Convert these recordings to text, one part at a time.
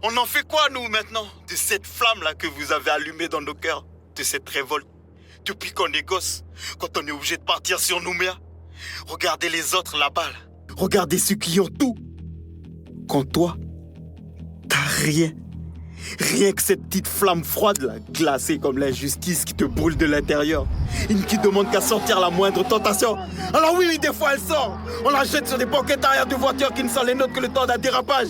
On en fait quoi, nous, maintenant, de cette flamme-là que vous avez allumée dans nos cœurs, de cette révolte? Depuis qu'on est gosse, quand on est obligé de partir sur Nouméa, regardez les autres là-bas, là. Regardez ceux qui ont tout. Quand toi, t'as rien. Rien que cette petite flamme froide, là, glacée comme l'injustice qui te brûle de l'intérieur. Une qui demande qu'à sortir la moindre tentation. Alors oui, des fois elle sort. On la jette sur des banquettes arrière de voitures qui ne sont les nôtres que le temps d'un dérapage.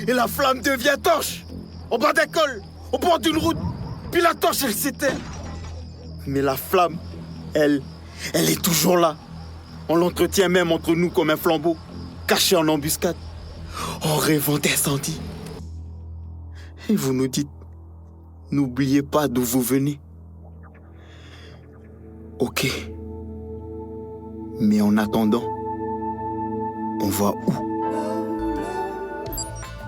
Et la flamme devient torche. Au bas d'un col, au bord d'une route. Puis la torche, elle s'éteint. Mais la flamme, elle est toujours là. On l'entretient même entre nous comme un flambeau, caché en embuscade, en rêvant d'incendie. Et vous nous dites, n'oubliez pas d'où vous venez. Ok. Mais en attendant, on va où?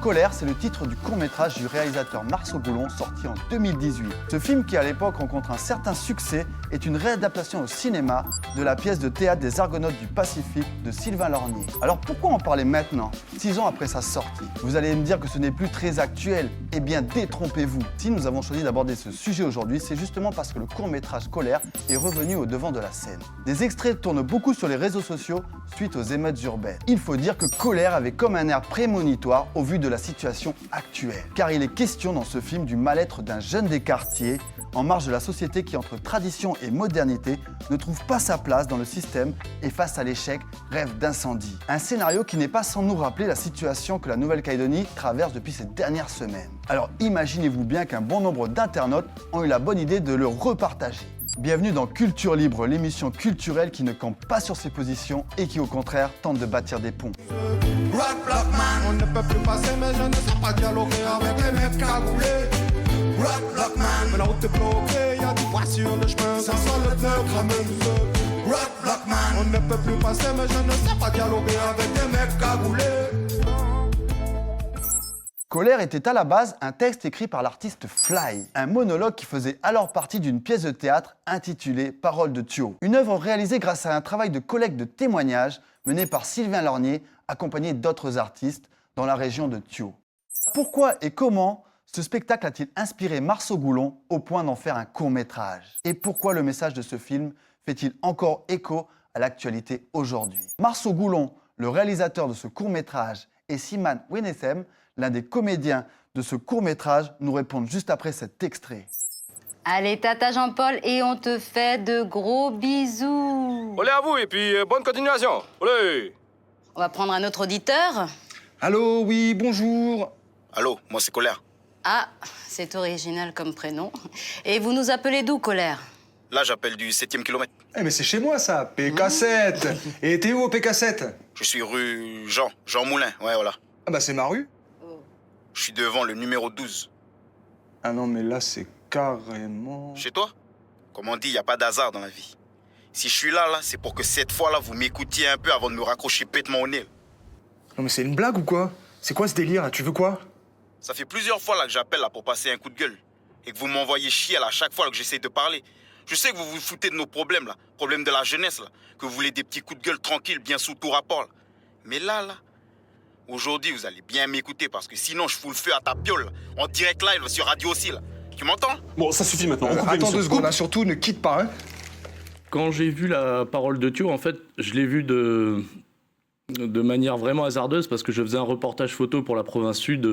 Colère, c'est le titre du court-métrage du réalisateur Marceau Goulon, sorti en 2018. Ce film, qui à l'époque rencontre un certain succès, est une réadaptation au cinéma de la pièce de théâtre des Argonautes du Pacifique de Sylvain Lornier. Alors pourquoi en parler maintenant, 6 ans après sa sortie? Vous allez me dire que ce n'est plus très actuel. Eh bien, détrompez-vous. Si nous avons choisi d'aborder ce sujet aujourd'hui, c'est justement parce que le court-métrage Colère est revenu au devant de la scène. Des extraits tournent beaucoup sur les réseaux sociaux suite aux émeutes urbaines. Il faut dire que Colère avait comme un air prémonitoire au vu de la situation actuelle. Car il est question dans ce film du mal-être d'un jeune des quartiers, en marge de la société qui, entre tradition et modernité, ne trouve pas sa place dans le système et face à l'échec, rêve d'incendie. Un scénario qui n'est pas sans nous rappeler la situation que la Nouvelle-Calédonie traverse depuis ces dernières semaines. Alors imaginez-vous bien qu'un bon nombre d'internautes ont eu la bonne idée de le repartager. Bienvenue dans Culture Libre, l'émission culturelle qui ne campe pas sur ses positions et qui au contraire tente de bâtir des ponts. Rock Block Man, on ne peut plus passer mais je ne sais pas dialoguer avec les mecs cagoulés. Rock Block Man, la route est bloquée, y'a du poids sur le chemin, ça sent le pneu cramé. Rock Block Man, on ne peut plus passer mais je ne sais pas dialoguer avec les mecs cagoulés. Colère était à la base un texte écrit par l'artiste Fly, un monologue qui faisait alors partie d'une pièce de théâtre intitulée Paroles de Thio. Une œuvre réalisée grâce à un travail de collecte de témoignages mené par Sylvain Lornier, accompagné d'autres artistes dans la région de Thio. Pourquoi et comment ce spectacle a-t-il inspiré Marceau Goulon au point d'en faire un court-métrage? Et pourquoi le message de ce film fait-il encore écho à l'actualité aujourd'hui? Marceau Goulon, le réalisateur de ce court-métrage, et Siman Wenethem, l'un des comédiens de ce court-métrage, nous répondent juste après cet extrait. Allez, tata Jean-Paul, et on te fait de gros bisous. Olé à vous et puis bonne continuation. Olé. On va prendre un autre auditeur. Allô, oui, bonjour. Allô, moi c'est Colère. Ah, c'est original comme prénom. Et vous nous appelez d'où, Colère? Là, j'appelle du 7e kilomètre. Eh, mais c'est chez moi, ça, PK7. Et t'es où au PK7? Je suis rue Jean Moulin, ouais, voilà. Ah bah, c'est ma rue. Je suis devant le numéro 12. Ah non, mais là, c'est carrément... Chez toi? Comme on dit, il n'y a pas d'hasard dans la vie. Si je suis là, c'est pour que cette fois-là, vous m'écoutiez un peu avant de me raccrocher bêtement au nez. Non, mais c'est une blague ou quoi? C'est quoi ce délire, là? Tu veux quoi? Ça fait plusieurs fois là que j'appelle là pour passer un coup de gueule. Et que vous m'envoyez chier là, à chaque fois là, que j'essaie de parler. Je sais que vous vous foutez de nos problèmes là, problèmes de la jeunesse là, que vous voulez des petits coups de gueule tranquilles, bien sous tout rapport là. Mais là, aujourd'hui vous allez bien m'écouter parce que sinon je fous le feu à ta piole, là, en direct live sur radio aussi là. Tu m'entends? Bon, ça suffit maintenant. On coupe Attends l'émission. 2 secondes, hein, surtout, ne quitte pas, hein. Quand j'ai vu la parole de Thio, en fait, je l'ai vu de manière vraiment hasardeuse parce que je faisais un reportage photo pour la province sud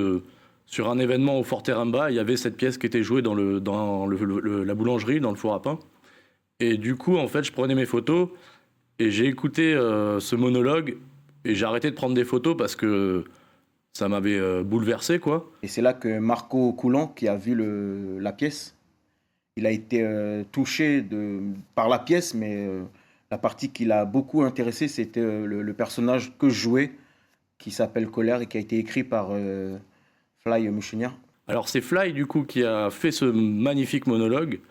sur un événement au Fort Terramba. Il y avait cette pièce qui était jouée dans la boulangerie, dans le four à pain. Et du coup, en fait, je prenais mes photos et j'ai écouté ce monologue et j'ai arrêté de prendre des photos parce que ça m'avait bouleversé, quoi. Et c'est là que Marco Coulon, qui a vu la pièce, il a été touché par la pièce, mais la partie qui l'a beaucoup intéressé, c'était le personnage que je jouais, qui s'appelle Colère et qui a été écrit par Fly Muchenia. Alors c'est Fly, du coup, qui a fait ce magnifique monologue.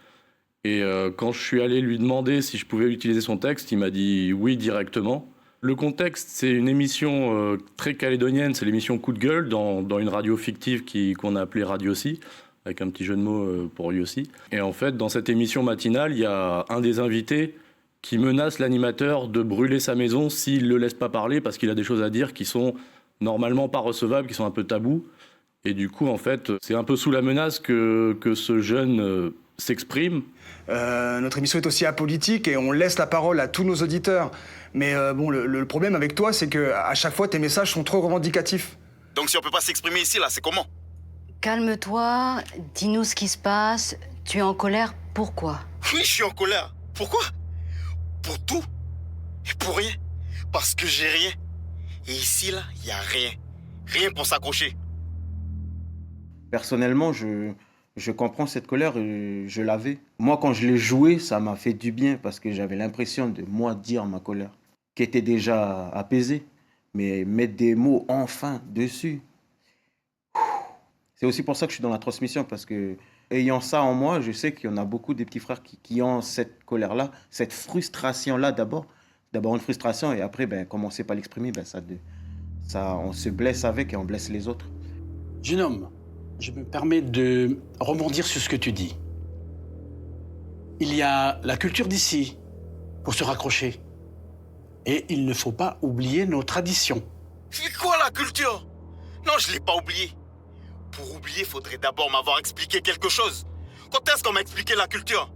Et quand je suis allé lui demander si je pouvais utiliser son texte, il m'a dit oui directement. Le contexte, c'est une émission très calédonienne, c'est l'émission Coup de gueule dans une radio fictive qu'on a appelée Radio Si, avec un petit jeu de mots pour lui aussi. Et en fait, dans cette émission matinale, il y a un des invités qui menace l'animateur de brûler sa maison s'il ne le laisse pas parler parce qu'il a des choses à dire qui sont normalement pas recevables, qui sont un peu tabous. Et du coup, en fait, c'est un peu sous la menace que ce jeune s'exprime. Notre émission est aussi apolitique et on laisse la parole à tous nos auditeurs. Mais bon, le problème avec toi, c'est que à chaque fois, tes messages sont trop revendicatifs. Donc si on peut pas s'exprimer ici, là, c'est comment? Calme-toi, dis-nous ce qui se passe. Tu es en colère, pourquoi? Oui, je suis en colère. Pourquoi? Pour tout et pour rien. Parce que j'ai rien. Et ici, là, il y a rien. Rien pour s'accrocher. Personnellement, je comprends cette colère, je l'avais. Moi, quand je l'ai joué, ça m'a fait du bien parce que j'avais l'impression de, moi, dire ma colère, qui était déjà apaisée. Mais mettre des mots enfin dessus, c'est aussi pour ça que je suis dans la transmission, parce que ayant ça en moi, je sais qu'il y en a beaucoup des petits frères qui ont cette colère-là, cette frustration-là d'abord. D'abord une frustration et après, comme on ne sait pas l'exprimer, on se blesse avec et on blesse les autres. Jeune homme, je me permets de rebondir sur ce que tu dis. Il y a la culture d'ici pour se raccrocher. Et il ne faut pas oublier nos traditions. C'est quoi la culture? Non, je l'ai pas oublié. Pour oublier, faudrait d'abord m'avoir expliqué quelque chose. Quand est-ce qu'on m'a expliqué la culture?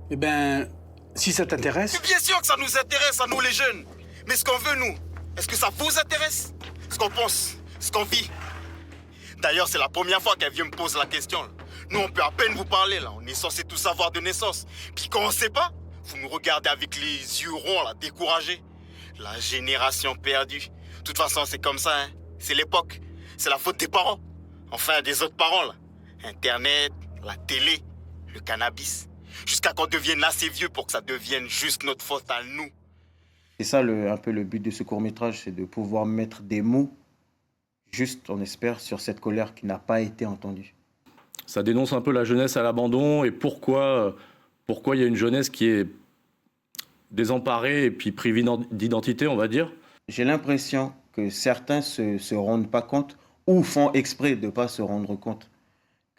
Eh ben, si ça t'intéresse... Mais bien sûr que ça nous intéresse, à nous les jeunes. Mais ce qu'on veut, nous, est-ce que ça vous intéresse? Ce qu'on pense, ce qu'on vit? D'ailleurs, c'est la première fois qu'elle vient me poser la question. Là. Nous, on peut à peine vous parler, là. On est censé tout savoir de naissance. Puis quand on sait pas, vous nous regardez avec les yeux ronds, là, découragés. La génération perdue. De toute façon, c'est comme ça, hein. C'est l'époque. C'est la faute des parents. Enfin, des autres parents, là. Internet, la télé, le cannabis. Jusqu'à qu'on devienne assez vieux pour que ça devienne juste notre faute à nous. C'est ça un peu le but de ce court-métrage, c'est de pouvoir mettre des mots, juste, on espère, sur cette colère qui n'a pas été entendue. Ça dénonce un peu la jeunesse à l'abandon et pourquoi il y a une jeunesse qui est désemparée et puis privée d'identité, on va dire. J'ai l'impression que certains se rendent pas compte ou font exprès de ne pas se rendre compte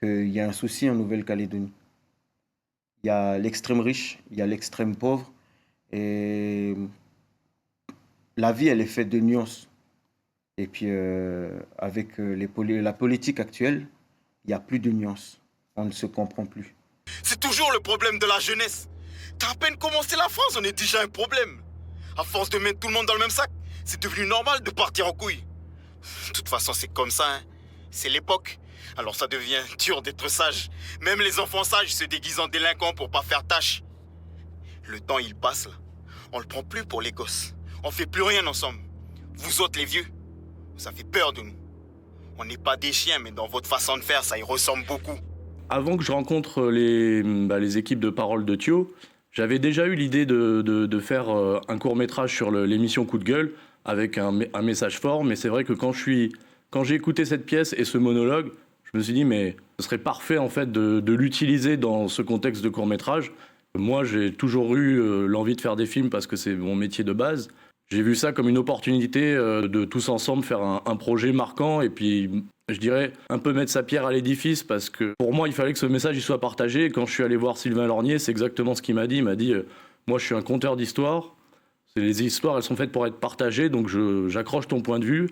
qu'il y a un souci en Nouvelle-Calédonie. Il y a l'extrême riche, il y a l'extrême pauvre et la vie, elle est faite de nuances. Et puis, avec la politique actuelle, il n'y a plus de nuances. On ne se comprend plus. C'est toujours le problème de la jeunesse. T'as à peine commencé la France, on est déjà un problème. À force de mettre tout le monde dans le même sac, c'est devenu normal de partir en couille. De toute façon, c'est comme ça, hein. C'est l'époque. Alors ça devient dur d'être sage. Même les enfants sages se déguisent en délinquants pour pas faire tâche. Le temps, il passe, là. On le prend plus pour les gosses. On fait plus rien ensemble. Vous autres, les vieux, ça fait peur de nous. On n'est pas des chiens, mais dans votre façon de faire, ça y ressemble beaucoup. Avant que je rencontre les équipes de Parole de Thio, j'avais déjà eu l'idée de faire un court-métrage sur l'émission Coup de gueule avec un message fort, mais c'est vrai que quand j'ai écouté cette pièce et ce monologue, je me suis dit mais ce serait parfait en fait de l'utiliser dans ce contexte de court-métrage. Moi, j'ai toujours eu l'envie de faire des films parce que c'est mon métier de base. J'ai vu ça comme une opportunité de tous ensemble faire un projet marquant et puis je dirais un peu mettre sa pierre à l'édifice parce que pour moi il fallait que ce message il soit partagé et quand je suis allé voir Sylvain Lornier c'est exactement ce qu'il m'a dit. Il m'a dit moi je suis un conteur d'histoires, les histoires elles sont faites pour être partagées donc j'accroche ton point de vue,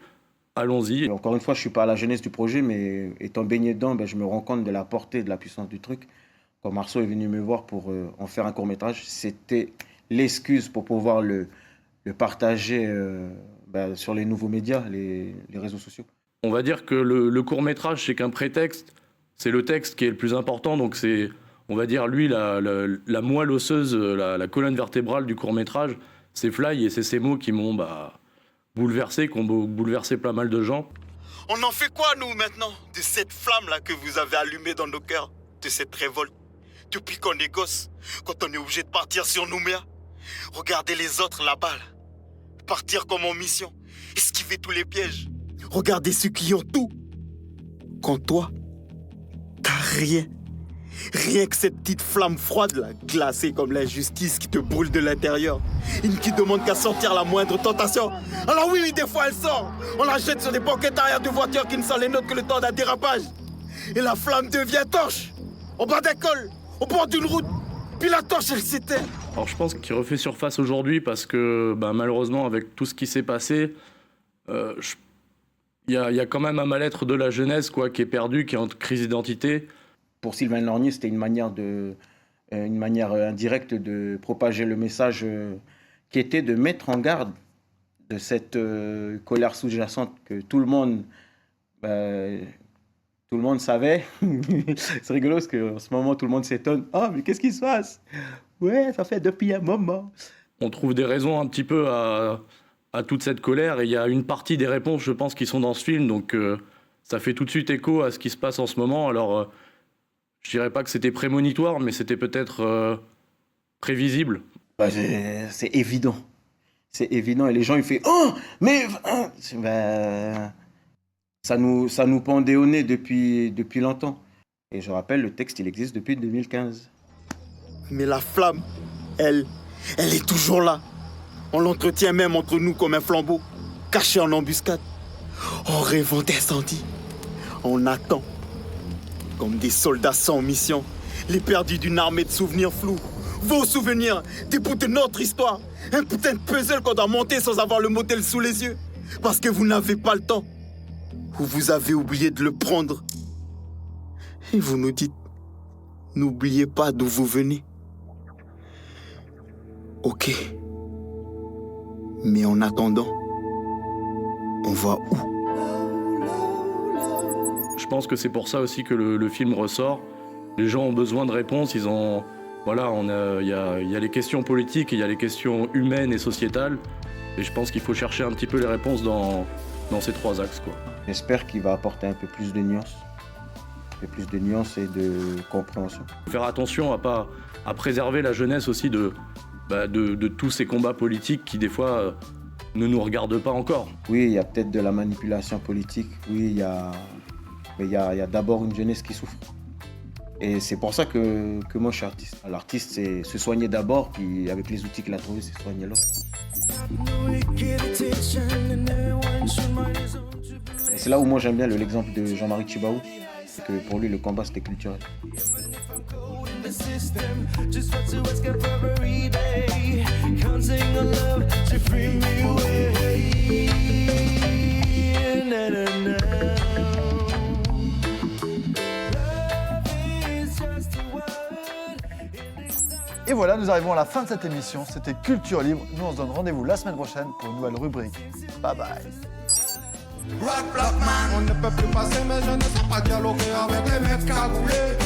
allons-y. Et encore une fois je suis pas à la jeunesse du projet mais étant baigné dedans je me rends compte de la portée, de la puissance du truc. Quand Marceau est venu me voir pour en faire un court-métrage, c'était l'excuse pour pouvoir le partager sur les nouveaux médias, les réseaux sociaux. On va dire que le court-métrage, c'est qu'un prétexte, c'est le texte qui est le plus important, donc c'est, on va dire, lui, la moelle osseuse, la colonne vertébrale du court-métrage, c'est Fly et c'est ces mots qui m'ont bouleversé, qui ont bouleversé pas mal de gens. On en fait quoi, nous, maintenant, de cette flamme-là que vous avez allumée dans nos cœurs, de cette révolte? Depuis qu'on est gosse, quand on est obligé de partir sur Nouméa, regardez les autres là-bas, là. Partir comme en mission, esquiver tous les pièges. Regardez ceux qui ont tout. Quand toi, t'as rien. Rien que cette petite flamme froide, là, glacée comme l'injustice qui te brûle de l'intérieur. Une qui demande qu'à sortir la moindre tentation. Alors oui, des fois elle sort. On la jette sur des banquettes arrière de voitures qui ne sont les nôtres que le temps d'un dérapage. Et la flamme devient torche. Au bas d'un col, au bord d'une route. Puis la torche, elle s'éteint. Alors je pense qu'il refait surface aujourd'hui parce que malheureusement avec tout ce qui s'est passé, Il y a quand même un mal-être de la jeunesse quoi, qui est perdu, qui est en crise d'identité. Pour Sylvain Lorgnier, c'était une manière indirecte de propager le message qui était de mettre en garde de cette colère sous-jacente que tout le monde savait. C'est rigolo parce qu'en ce moment, tout le monde s'étonne. « Oh, mais qu'est-ce qui se passe? Ouais, ça fait depuis un moment. » On trouve des raisons un petit peu à toute cette colère. Et il y a une partie des réponses, je pense, qui sont dans ce film. Donc ça fait tout de suite écho à ce qui se passe en ce moment. Alors, je dirais pas que c'était prémonitoire, mais c'était peut-être prévisible. C'est évident. C'est évident. Et les gens, ils font « Oh, mais... » Ça nous pendait au nez depuis longtemps. Et je rappelle, le texte, il existe depuis 2015. Mais la flamme, elle est toujours là. On l'entretient même entre nous comme un flambeau, caché en embuscade. En rêvant d'incendie, on attend. Comme des soldats sans mission, les perdus d'une armée de souvenirs flous. Vos souvenirs, des bouts de notre histoire. Un putain de puzzle qu'on doit monter sans avoir le modèle sous les yeux. Parce que vous n'avez pas le temps. Ou vous avez oublié de le prendre. Et vous nous dites, n'oubliez pas d'où vous venez. Ok. Mais en attendant, on va où? Je pense que c'est pour ça aussi que le film ressort. Les gens ont besoin de réponses. Il y a les questions politiques, il y a les questions humaines et sociétales. Et je pense qu'il faut chercher un petit peu les réponses dans ces trois axes, quoi. J'espère qu'il va apporter un peu plus de nuances. Et de compréhension. Faire attention à préserver la jeunesse aussi de tous ces combats politiques qui, des fois, ne nous regardent pas encore. Oui, il y a peut-être de la manipulation politique. Oui, mais il y a d'abord une jeunesse qui souffre. Et c'est pour ça que moi, je suis artiste. L'artiste, c'est se soigner d'abord, puis avec les outils qu'il a trouvés, c'est soigner l'autre. Et c'est là où moi, j'aime bien l'exemple de Jean-Marie Tjibaou. C'est que pour lui, le combat, c'était culturel. Et voilà, nous arrivons à la fin de cette émission. C'était Culture Libre. Nous, on se donne rendez-vous la semaine prochaine pour une nouvelle rubrique. Bye bye. Rock Block Man. On ne peut plus passer, mais je ne sais pas dialoguer avec les mecs cagoulés.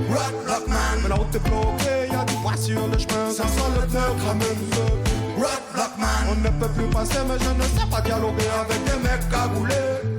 Rock Block Man. Mais la route est bloquée, y'a du poids sur le chemin, ça sent le pneu cramé. Rock Block Man. On ne peut plus passer, mais je ne sais pas dialoguer avec les mecs cagoulés.